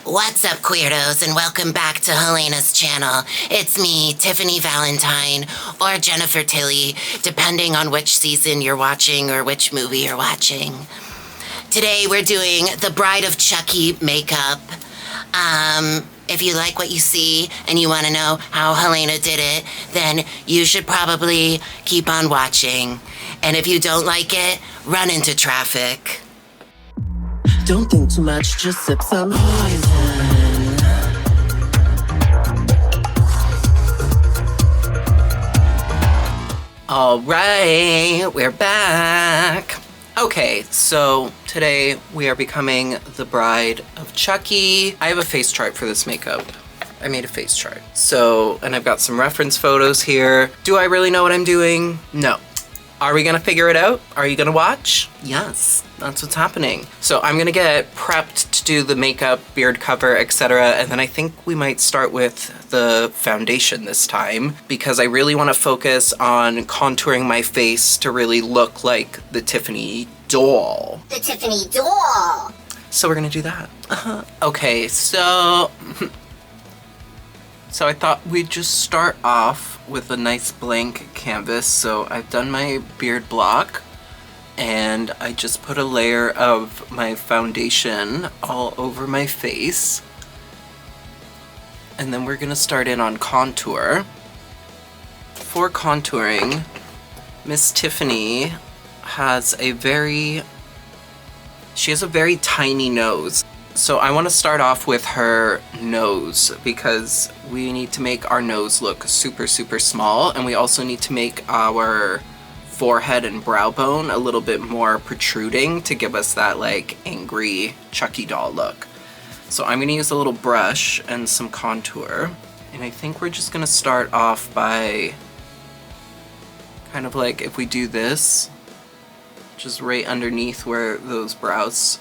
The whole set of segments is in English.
What's up, queerdos, and welcome back to Helena's channel. It's me, Tiffany Valentine, or Jennifer Tilly, depending on which season you're watching or which movie you're watching. Today we're doing the Bride of Chucky makeup. If you like what you see and you want to know how Helena did it, then you should probably keep on watching. And if you don't like it, run into traffic. Don't think too much, just sip some poison. All right, we're back. Okay, so today we are becoming the Bride of Chucky. I have a face chart for this makeup. I made a face chart. So, and I've got some reference photos here. Do I really know what I'm doing? No. Are we gonna figure it out? Are you gonna watch? Yes, that's what's happening. So I'm gonna get prepped to do the makeup, beard cover, etc. And then I think we might start with the foundation this time because I really wanna focus on contouring my face to really look like the Tiffany doll. The Tiffany doll! So we're gonna do that. Okay, so I thought we'd just start off with a nice blank canvas. So I've done my beard block and I just put a layer of my foundation all over my face. And then we're gonna start in on contour. For contouring, Miss Tiffany has a very tiny nose. So I want to start off with her nose because we need to make our nose look super, super small, and we also need to make our forehead and brow bone a little bit more protruding to give us that like angry Chucky doll look. So I'm going to use a little brush and some contour, and I think we're just going to start off by kind of like, if we do this, just right underneath where those brows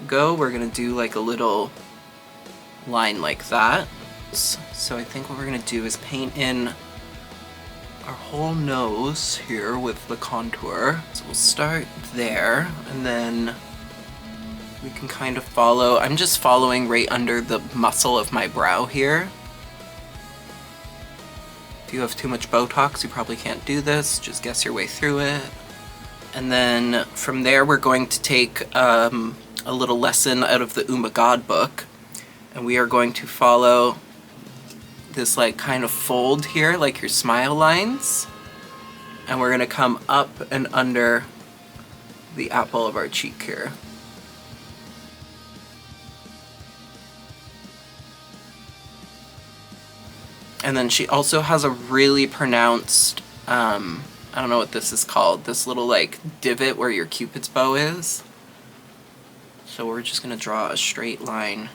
go, we're gonna do like a little line like that. So I think what we're gonna do is paint in our whole nose here with the contour. So we'll start there, and then we can kind of follow. I'm just following right under the muscle of my brow here. If you have too much Botox, you probably can't do this. Just guess your way through it. And then from there, we're going to take a little lesson out of the Oh My God book, and we are going to follow this like kind of fold here, like your smile lines, and we're gonna come up and under the apple of our cheek here. And then she also has a really pronounced, I don't know what this is called, this little like divot where your Cupid's bow is. So we're just going to draw a straight line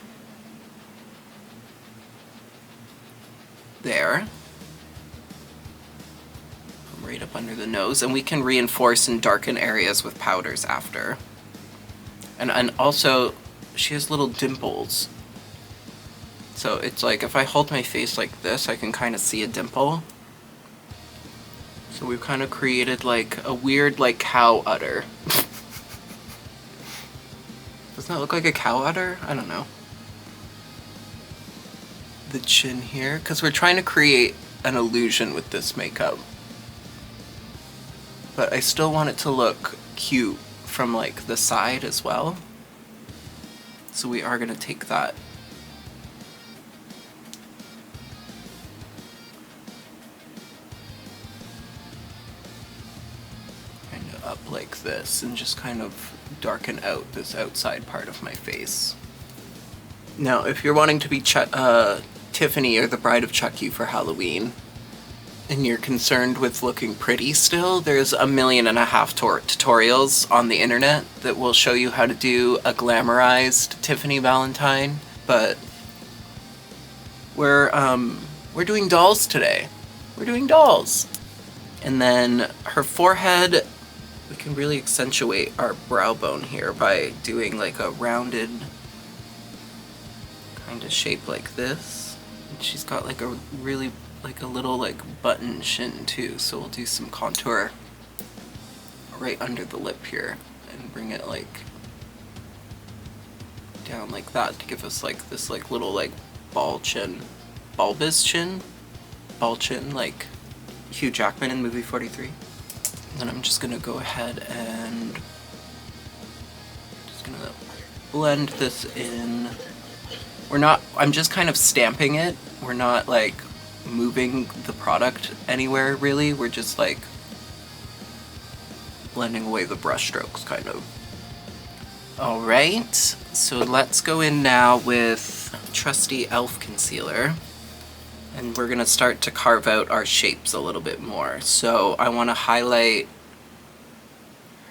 there, right up under the nose, and we can reinforce and darken areas with powders after. And also, she has little dimples. So it's like, if I hold my face like this, I can kind of see a dimple. So we've kind of created like a weird like cow udder. Doesn't that look like a cow udder? I don't know. The chin here, because we're trying to create an illusion with this makeup. But I still want it to look cute from like the side as well. So we are going to take that. Kind of up like this and just kind of darken out this outside part of my face. Now, if you're wanting to be Tiffany or the Bride of Chucky for Halloween, and you're concerned with looking pretty still, there's 1.5 million tutorials on the internet that will show you how to do a glamorized Tiffany Valentine, but we're doing dolls today. We're doing dolls. And then her forehead, we can really accentuate our brow bone here by doing like a rounded kind of shape like this. And she's got like a really, like a little like button chin too, so we'll do some contour right under the lip here and bring it like down like that to give us like this like little like ball chin, bulbous chin, ball chin, like Hugh Jackman in movie 43. And then I'm just gonna go ahead and just gonna blend this in. I'm just kind of stamping it. We're not like moving the product anywhere really. We're just like blending away the brush strokes kind of. All right, so let's go in now with trusty e.l.f. concealer, and we're gonna start to carve out our shapes a little bit more. So I wanna highlight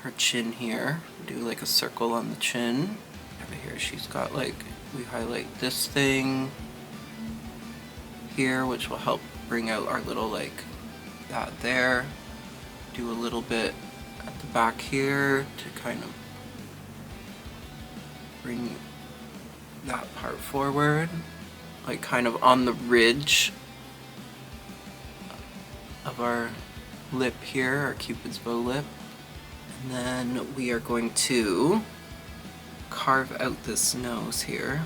her chin here, do like a circle on the chin. Over here she's got like, we highlight this thing here, which will help bring out our little like that there. Do a little bit at the back here to kind of bring that part forward, like kind of on the ridge of our lip here, our Cupid's bow lip. And then we are going to carve out this nose here.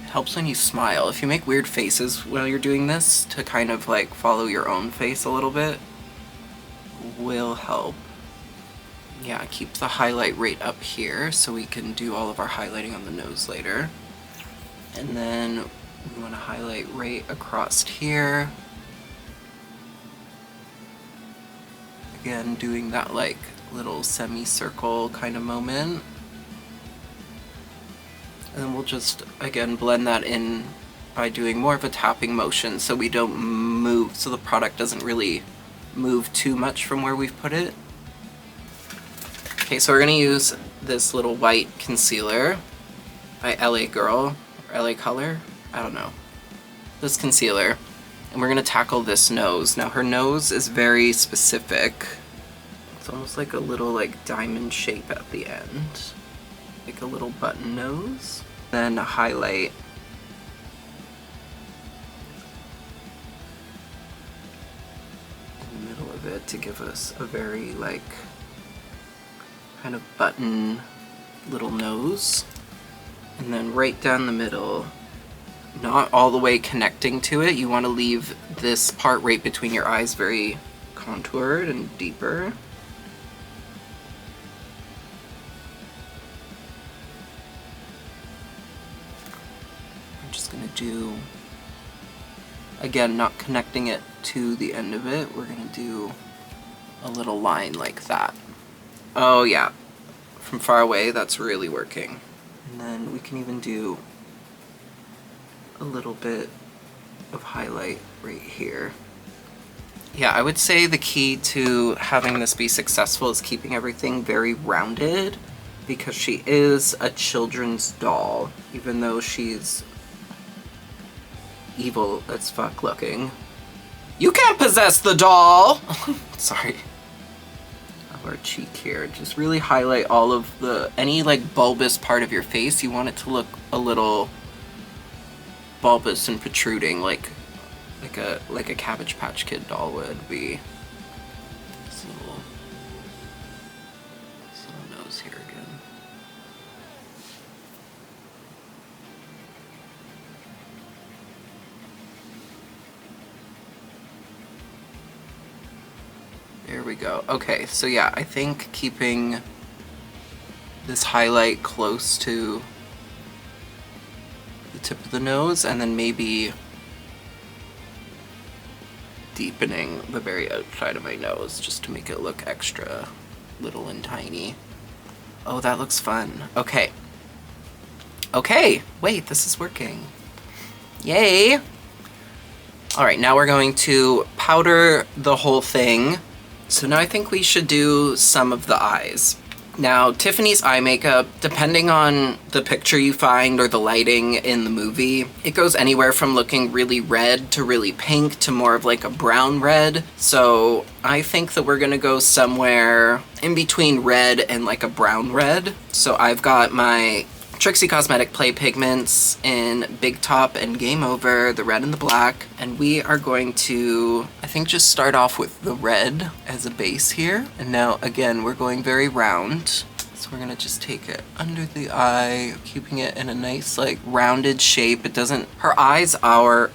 It helps when you smile. If you make weird faces while you're doing this, to kind of like follow your own face a little bit, will help. Yeah, keep the highlight right up here so we can do all of our highlighting on the nose later. And then we want to highlight right across here. Again, doing that like little semicircle kind of moment. And then we'll just, again, blend that in by doing more of a tapping motion so we don't move, so the product doesn't really move too much from where we've put it. Okay, so we're gonna use this little white concealer by LA Girl, or LA Color, I don't know. This concealer, and we're gonna tackle this nose. Now her nose is very specific. It's almost like a little like diamond shape at the end. Like a little button nose. Then a highlight in the middle of it to give us a very like kind of button little nose. And then right down the middle, not all the way connecting to it. You want to leave this part right between your eyes very contoured and deeper. Gonna do, again, not connecting it to the end of it, we're gonna do a little line like that. Oh yeah, from far away that's really working. And then we can even do a little bit of highlight right here. Yeah, I would say the key to having this be successful is keeping everything very rounded, because she is a children's doll, even though she's evil as fuck looking. You can't possess the doll! Sorry. Of our cheek here. Just really highlight all of the, any like bulbous part of your face. You want it to look a little bulbous and protruding, like a Cabbage Patch Kid doll would be. This little nose here again. There we go. Okay, so yeah, I think keeping this highlight close to the tip of the nose, and then maybe deepening the very outside of my nose just to make it look extra little and tiny. Oh, that looks fun. Okay. Okay, wait, this is working. Yay! Alright, now we're going to powder the whole thing. So now I think we should do some of the eyes. Now, Tiffany's eye makeup, depending on the picture you find or the lighting in the movie, it goes anywhere from looking really red to really pink to more of like a brown red. So I think that we're gonna go somewhere in between red and like a brown red. So I've got my Trixie Cosmetic Play Pigments in Big Top and Game Over, the red and the black. And we are going to, I think, just start off with the red as a base here. And now, again, we're going very round. So we're gonna just take it under the eye, keeping it in a nice like rounded shape. It doesn't, her eyes are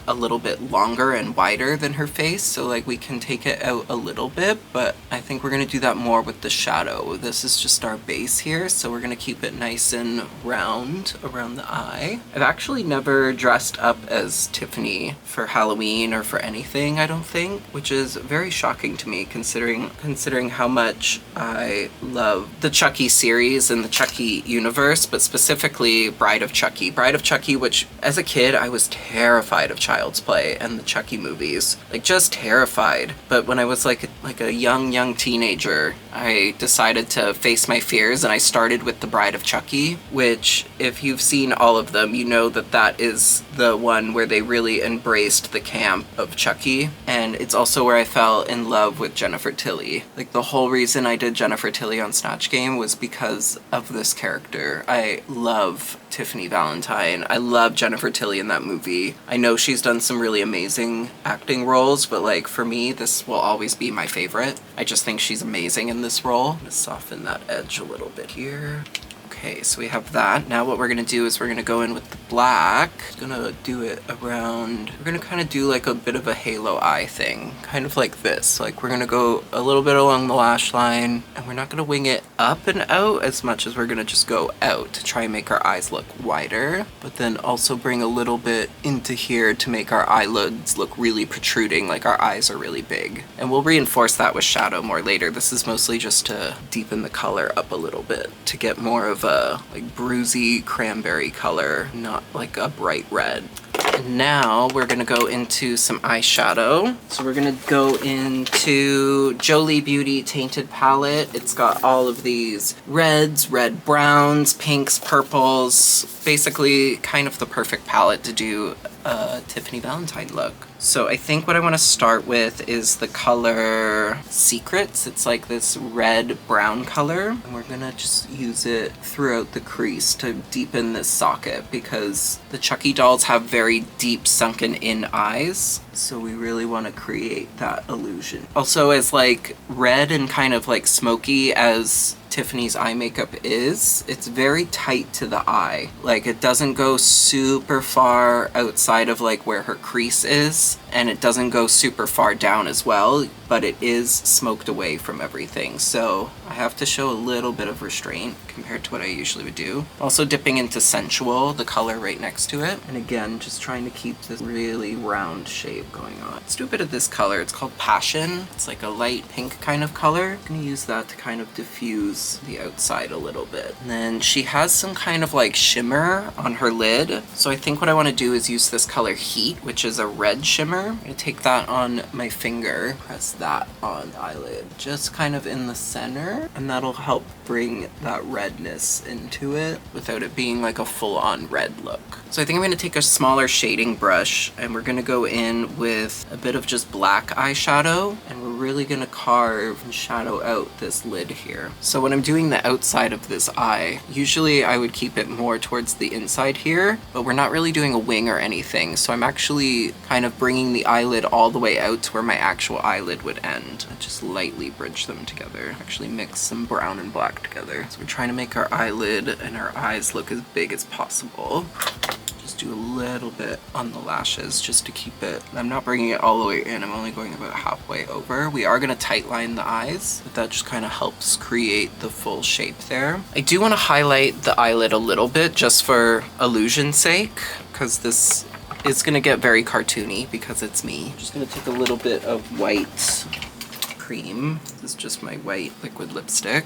a little bit longer and wider than her face, so like we can take it out a little bit, but I think we're gonna do that more with the shadow. This is just our base here, so we're gonna keep it nice and round around the eye. I've actually never dressed up as Tiffany for Halloween or for anything, I don't think, which is very shocking to me considering how much I love the CHUCKY series and the CHUCKY universe, but specifically Bride of Chucky. Bride of Chucky, which as a kid I was terrified of Child's Play and the Chucky movies, like just terrified. But when I was like a young teenager, I decided to face my fears and I started with the Bride of Chucky, which if you've seen all of them, you know that that is the one where they really embraced the camp of Chucky. And it's also where I fell in love with Jennifer Tilly. Like the whole reason I did Jennifer Tilly on Snatch Game was because of this character. I love Tiffany Valentine. I love Jennifer Tilly in that movie. I know she's done some really amazing acting roles, but like for me, this will always be my favorite. I just think she's amazing in this role. I'm gonna soften that edge a little bit here. Okay, so we have that. Now what we're gonna do is we're gonna go in with the black. Gonna do it around, we're gonna kind of do like a bit of a halo eye thing, kind of like this. Like we're gonna go a little bit along the lash line, and we're not gonna wing it up and out as much as we're gonna just go out to try and make our eyes look wider, but then also bring a little bit into here to make our eyelids look really protruding, like our eyes are really big. And we'll reinforce that with shadow more later. This is mostly just to deepen the color up a little bit, to get more of a like bruisey cranberry color, not like a bright red. And now we're gonna go into some eyeshadow. So we're gonna go into Jolie Beauty Tainted Palette. It's got all of these reds, red browns, pinks, purples, basically kind of the perfect palette to do a Tiffany Valentine look. So I think what I want to start with is the color Secrets. It's like this red brown color, and we're gonna just use it throughout the crease to deepen this socket because the Chucky dolls have very deep sunken in eyes, so we really want to create that illusion. Also, as like red and kind of like smoky as Tiffany's eye makeup is, it's very tight to the eye. Like it doesn't go super far outside of like where her crease is, and it doesn't go super far down as well, but it is smoked away from everything. So I have to show a little bit of restraint compared to what I usually would do. Also dipping into Sensual, the color right next to it. And again, just trying to keep this really round shape going on. Let's do a bit of this color. It's called Passion. It's like a light pink kind of color. I'm gonna use that to kind of diffuse the outside a little bit. And then she has some kind of like shimmer on her lid. So I think what I want to do is use this color Heat, which is a red shimmer. I'm gonna take that on my finger, press that on the eyelid, just kind of in the center, and that'll help bring that redness into it without it being like a full-on red look. So I think I'm gonna take a smaller shading brush, and we're gonna go in with a bit of just black eyeshadow, and we're really gonna carve and shadow out this lid here. So when I'm doing the outside of this eye, usually I would keep it more towards the inside here, but we're not really doing a wing or anything, so I'm actually kind of bringing the eyelid all the way out to where my actual eyelid would end. I just lightly bridge them together. Actually mix some brown and black together. So we're trying to make our eyelid and our eyes look as big as possible. Just do a little bit on the lashes just to keep it. I'm not bringing it all the way in, I'm only going about halfway over. We are gonna tight line the eyes, but that just kind of helps create the full shape there. I do want to highlight the eyelid a little bit just for illusion's sake, because this is gonna get very cartoony because it's me. I'm just gonna take a little bit of white cream. This is just my white liquid lipstick.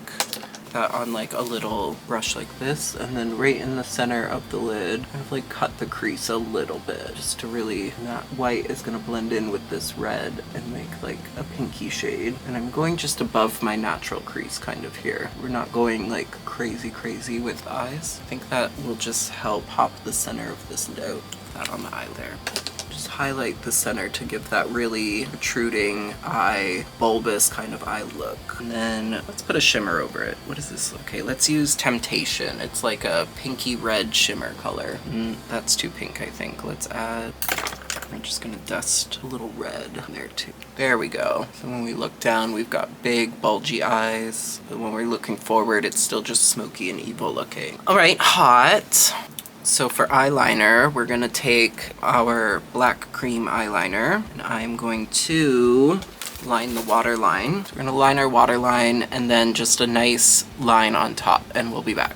That on like a little brush like this, and then right in the center of the lid, kind of like cut the crease a little bit, just to really, that white is gonna blend in with this red and make like a pinky shade. And I'm going just above my natural crease kind of here. We're not going like crazy with the eyes. I think that will just help pop the center of this lid out. That on the eye there. just highlight the center to give that really protruding eye, bulbous kind of eye look. And then let's put a shimmer over it. What is this? Okay, let's use Temptation. It's like a pinky red shimmer color. That's too pink, I think. Let's add... I'm just gonna dust a little red in there too. There we go. So when we look down, we've got big, bulgy eyes. But when we're looking forward, it's still just smoky and evil looking. All right, hot. So for eyeliner, we're gonna take our black cream eyeliner, and I'm going to line the waterline. So we're gonna line our waterline and then just a nice line on top, and we'll be back.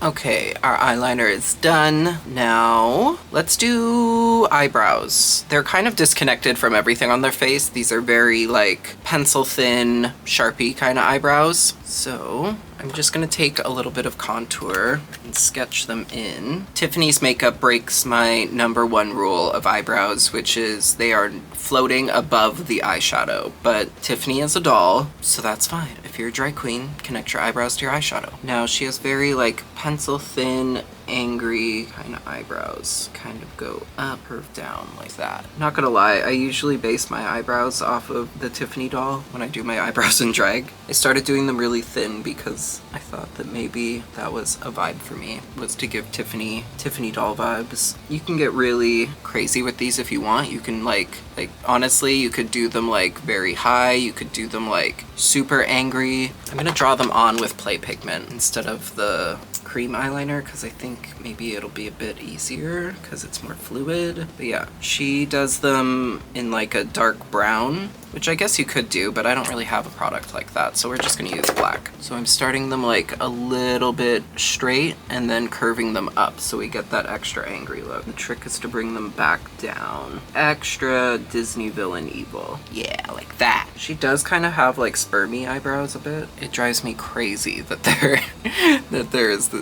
Okay, our eyeliner is done. Now, let's do eyebrows. They're kind of disconnected from everything on their face. These are very like pencil thin, Sharpie kind of eyebrows. So I'm just gonna take a little bit of contour and sketch them in. Tiffany's makeup breaks my #1 rule of eyebrows, which is they are floating above the eyeshadow. But Tiffany is a doll, so that's fine. If you're a drag queen, connect your eyebrows to your eyeshadow. Now she has very like pencil thin, angry kind of eyebrows. Kind of go up, curve down like that. Not gonna lie, I usually base my eyebrows off of the Tiffany doll when I do my eyebrows in drag. I started doing them really thin because I thought that maybe that was a vibe for me, was to give Tiffany doll vibes. You can get really crazy with these if you want. You can like honestly, you could do them like very high, you could do them like super angry. I'm gonna draw them on with play pigment instead of the cream eyeliner because I think maybe it'll be a bit easier because it's more fluid. But yeah, she does them in like a dark brown, which I guess you could do, but I don't really have a product like that, so we're just gonna use black. So I'm starting them like a little bit straight and then curving them up so we get that extra angry look. The trick is to bring them back down. Extra Disney villain evil. Yeah, like that. She does kind of have like spermy eyebrows a bit. It drives me crazy that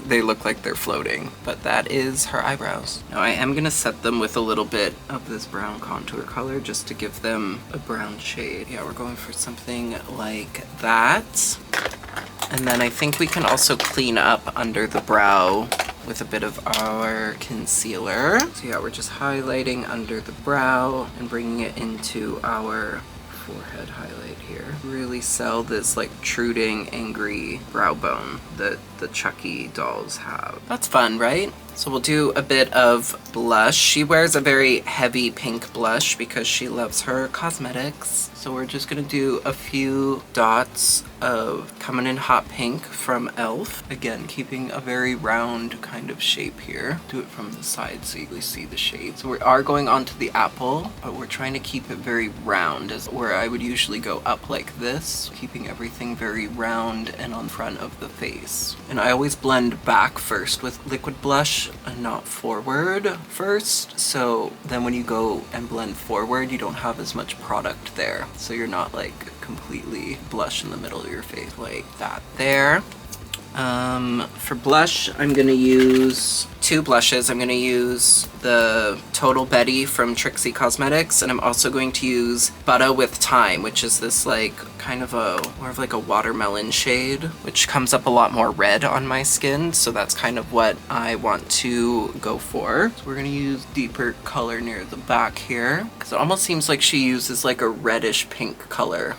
they look like they're floating, but that is her eyebrows. Now I am gonna set them with a little bit of this brown contour color just to give them a brown shade. Yeah, we're going for something like that. And then I think we can also clean up under the brow with a bit of our concealer. So yeah, we're just highlighting under the brow and bringing it into our forehead highlight here. Really sell this like protruding, angry brow bone that the Chucky dolls have. That's fun, right? So we'll do a bit of blush. She wears a very heavy pink blush because she loves her cosmetics. So we're just gonna do a few dots of coming in hot pink from e.l.f. Again, keeping a very round kind of shape here. Do it from the side so you really see the shade. So we are going onto the apple, but we're trying to keep it very round, as where I would usually go up like this, keeping everything very round and on front of the face. And I always blend back first with liquid blush and not forward first. So then when you go and blend forward, you don't have as much product there. So you're not like completely blush in the middle of your face like that there. For blush, I'm gonna use two blushes. I'm gonna use the Total Betty from Trixie Cosmetics, and I'm also going to use Butter with Time, which is this like kind of more of like a watermelon shade, which comes up a lot more red on my skin. So that's kind of what I want to go for. So we're gonna use deeper color near the back here, because it almost seems like she uses like a reddish pink color,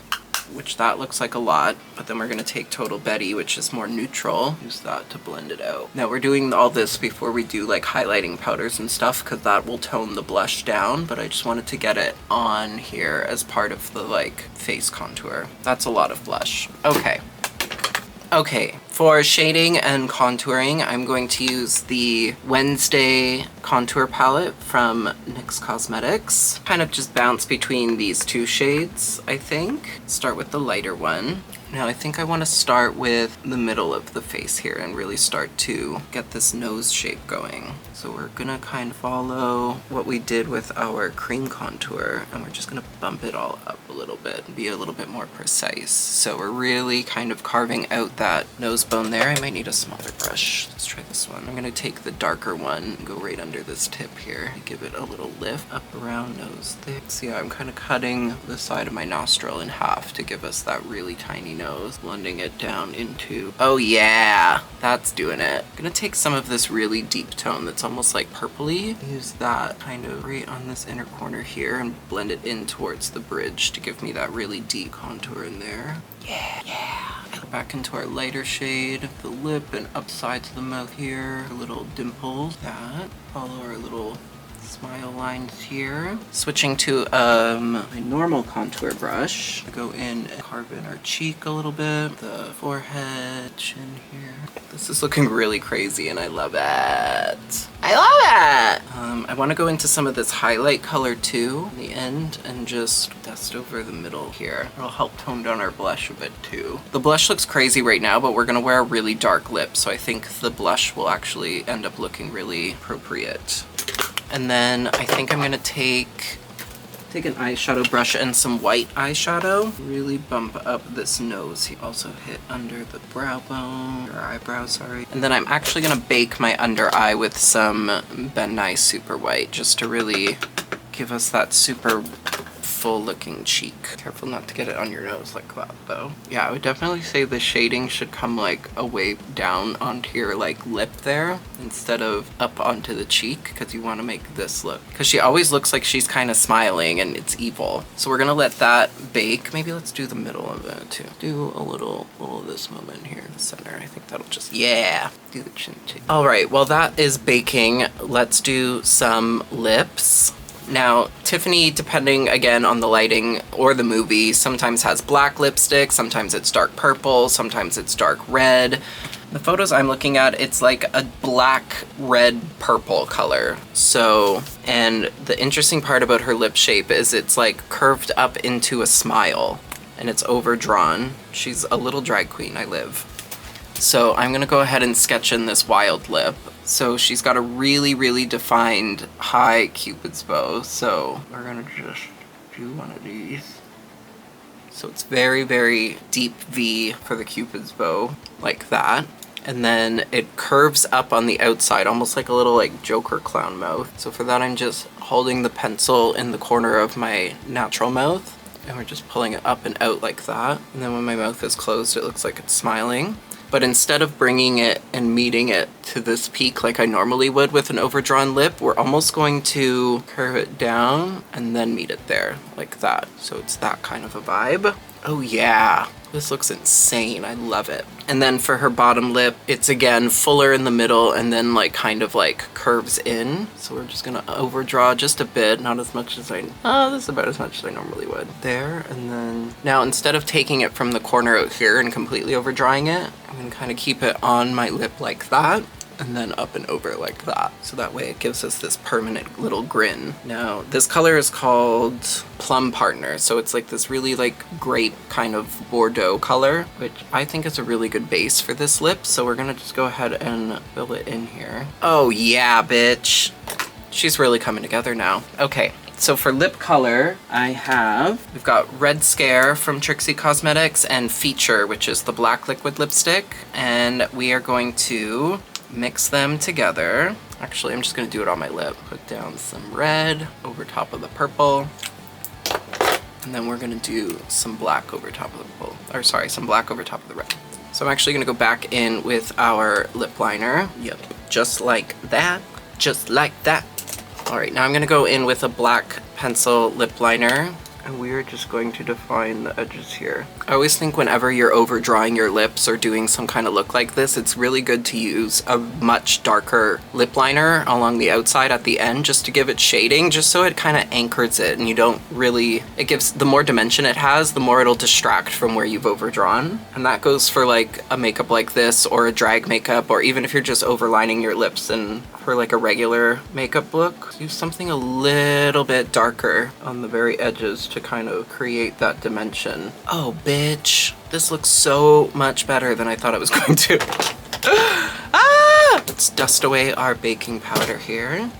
which that looks like a lot. But then we're gonna take Total Betty, which is more neutral, use that to blend it out. Now we're doing all this before we do like highlighting powders and stuff, because that will tone the blush down, but I just wanted to get it on here as part of the like face contour. That's a lot of blush. Okay, for shading and contouring, I'm going to use the Wednesday contour palette from NYX Cosmetics. Kind of just bounce between these two shades, I think. Start with the lighter one. Now I think I want to start with the middle of the face here and really start to get this nose shape going. So we're gonna kind of follow what we did with our cream contour, and we're just gonna bump it all up a little bit and be a little bit more precise. So we're really kind of carving out that nose bone there. I might need a smaller brush. Let's try this one. I'm gonna take the darker one and go right under this tip here and give it a little lift up around nose thick. So yeah, I'm kind of cutting the side of my nostril in half to give us that really tiny nose nose, blending it down into, oh yeah, that's doing it. I'm gonna take some of this really deep tone that's almost like purpley, use that kind of right on this inner corner here and blend it in towards the bridge to give me that really deep contour in there. Yeah. Back into our lighter shade of the lip and up sides of the mouth here, little dimples. That, follow our little smile lines here. Switching to my normal contour brush. Go in and carve in our cheek a little bit, the forehead, chin here. This is looking really crazy and I love it. I love it! I want to go into some of this highlight color too in the end and just dust over the middle here. It'll help tone down our blush a bit too. The blush looks crazy right now, but we're going to wear a really dark lip, so I think the blush will actually end up looking really appropriate. And then I think I'm gonna take an eyeshadow brush and some white eyeshadow. Really bump up this nose. You also hit under the brow bone, or eyebrow, sorry. And then I'm actually gonna bake my under eye with some Ben Nye Super White, just to really give us that super full looking cheek. Careful not to get it on your nose like that though. Yeah, I would definitely say the shading should come like away down onto your like lip there instead of up onto the cheek, because you want to make this look, because she always looks like she's kind of smiling and it's evil. So we're gonna let that bake. Maybe let's do the middle of it too. Do a little of this moment here in the center. I think that'll just, yeah, do the chin too. All right, while that is baking, let's do some lips. Now, Tiffany, depending again on the lighting or the movie, sometimes has black lipstick, sometimes it's dark purple, sometimes it's dark red. The photos I'm looking at, it's like a black, red, purple color. So, and the interesting part about her lip shape is it's like curved up into a smile and it's overdrawn. She's a little drag queen, I live. So I'm gonna go ahead and sketch in this wild lip. So she's got a really, really defined high Cupid's bow. So we're gonna just do one of these. So it's very, very deep V for the Cupid's bow, like that. And then it curves up on the outside, almost like a little like Joker clown mouth. So for that, I'm just holding the pencil in the corner of my natural mouth, and we're just pulling it up and out like that. And then when my mouth is closed, it looks like it's smiling. But instead of bringing it and meeting it to this peak like I normally would with an overdrawn lip, we're almost going to curve it down and then meet it there, like that. So it's that kind of a vibe. Oh yeah, this looks insane. I love it. And then for her bottom lip, it's again fuller in the middle and then like kind of like curves in. So we're just gonna overdraw just a bit, not as much as this is about as much as I normally would. There, and then now instead of taking it from the corner out here and completely overdrawing it, I'm gonna kind of keep it on my lip like that, and then up and over like that. So that way it gives us this permanent little grin. Now, this color is called Plum Partner. So it's like this really like grape kind of Bordeaux color, which I think is a really good base for this lip. So we're gonna just go ahead and fill it in here. Oh yeah, bitch. She's really coming together now. Okay. So for lip color, we've got Red Scare from Trixie Cosmetics and Feature, which is the black liquid lipstick. And we are going to mix them together. Actually, I'm just gonna do it on my lip. Put down some red over top of the purple. And then we're gonna do some black over top of the purple. Or sorry, some black over top of the red. So I'm actually gonna go back in with our lip liner. Yep, just like that. Just like that. All right, now I'm gonna go in with a black pencil lip liner, and we're just going to define the edges here. I always think whenever you're overdrawing your lips or doing some kind of look like this, it's really good to use a much darker lip liner along the outside at the end just to give it shading, just so it kind of anchors it and you don't really, it gives, the more dimension it has, the more it'll distract from where you've overdrawn. And that goes for like a makeup like this or a drag makeup, or even if you're just overlining your lips and for like a regular makeup look, use something a little bit darker on the very edges to kind of create that dimension. Oh, bitch. This looks so much better than I thought it was going to. Let's dust away our baking powder here.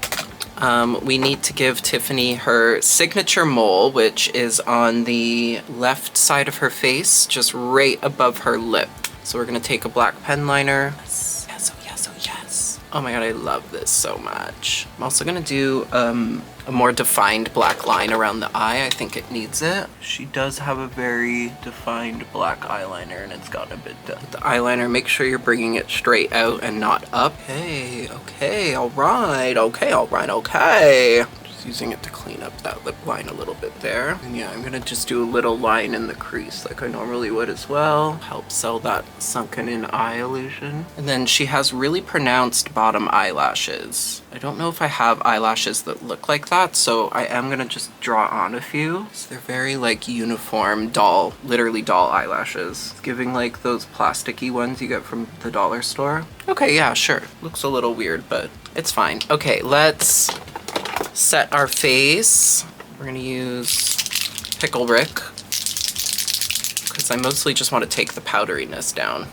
We need to give Tiffany her signature mole, which is on the left side of her face, just right above her lip. So we're gonna take a black pen liner. Yes, oh yes, oh yes. Oh my god, I love this so much. I'm also gonna do a more defined black line around the eye. I think it needs it. She does have a very defined black eyeliner and it's gotten a bit done. With the eyeliner, make sure you're bringing it straight out and not up. Okay, all right, okay. Using it to clean up that lip line a little bit there. And yeah, I'm gonna just do a little line in the crease like I normally would as well. Help sell that sunken in eye illusion. And then she has really pronounced bottom eyelashes. I don't know if I have eyelashes that look like that, so I am gonna just draw on a few. So they're very like uniform doll, literally doll eyelashes. It's giving like those plasticky ones you get from the dollar store. Okay, yeah, sure. Looks a little weird, but it's fine. Okay, let's set our face. We're gonna use Pickle Rick because I mostly just want to take the powderiness down.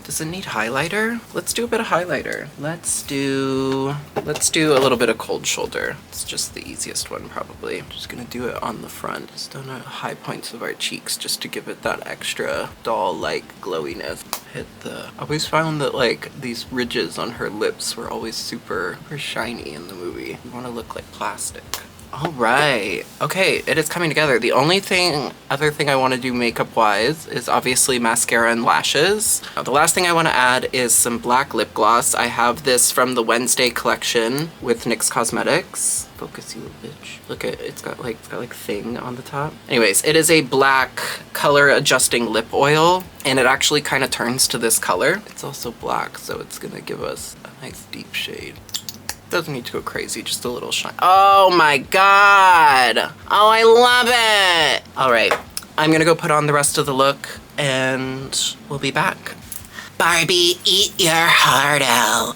Does it need highlighter? Let's do a bit of highlighter. Let's do a little bit of cold shoulder. It's just the easiest one probably. I'm just gonna do it on the front, just on the high points of our cheeks, just to give it that extra doll-like glowiness. I always found that like these ridges on her lips were always super shiny in the movie. You want to look like plastic. All right. Okay, it is coming together. The only other thing I want to do makeup-wise is obviously mascara and lashes. Now, the last thing I want to add is some black lip gloss. I have this from the Wednesday collection with NYX Cosmetics. Focus, you bitch. Look at it's got like thing on the top. Anyways, it is a black color adjusting lip oil, and it actually kind of turns to this color. It's also black, so it's gonna give us a nice deep shade. Doesn't need to go crazy, just a little shine. Oh my god! Oh, I love it! All right, I'm gonna go put on the rest of the look and we'll be back. Barbie, eat your heart out.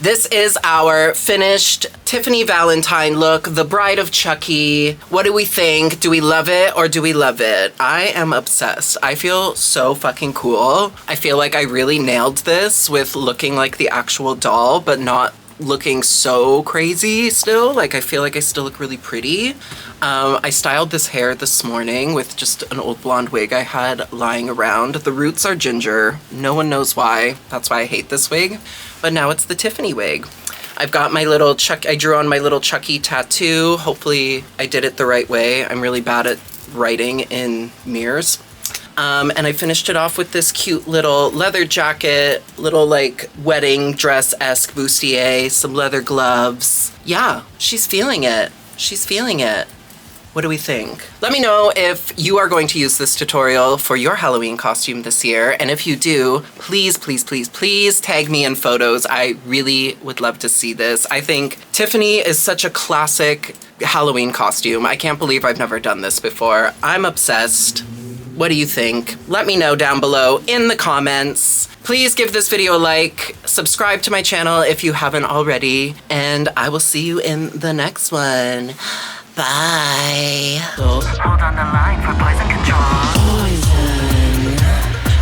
This is our finished Tiffany Valentine look, the bride of Chucky. What do we think? Do we love it or do we love it? I am obsessed. I feel so fucking cool. I feel like I really nailed this with looking like the actual doll, but not looking so crazy still. Like I feel like I still look really pretty. I styled this hair this morning with just an old blonde wig I had lying around. The roots are ginger. No one knows why. That's why I hate this wig. But now it's the Tiffany wig. I've got my little I drew on my little Chucky tattoo. Hopefully I did it the right way. I'm really bad at writing in mirrors. And I finished it off with this cute little leather jacket, little like wedding dress-esque bustier, some leather gloves. Yeah, she's feeling it. She's feeling it. What do we think? Let me know if you are going to use this tutorial for your Halloween costume this year. And if you do, please, please, please, please tag me in photos. I really would love to see this. I think Tiffany is such a classic Halloween costume. I can't believe I've never done this before. I'm obsessed. What do you think? Let me know down below in the comments. Please give this video a like, subscribe to my channel if you haven't already, and I will see you in the next one. Bye. Hold on the line for poison control. Poison.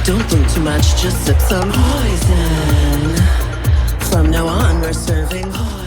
Don't think too much, just sip some poison. From now on, we're serving poison.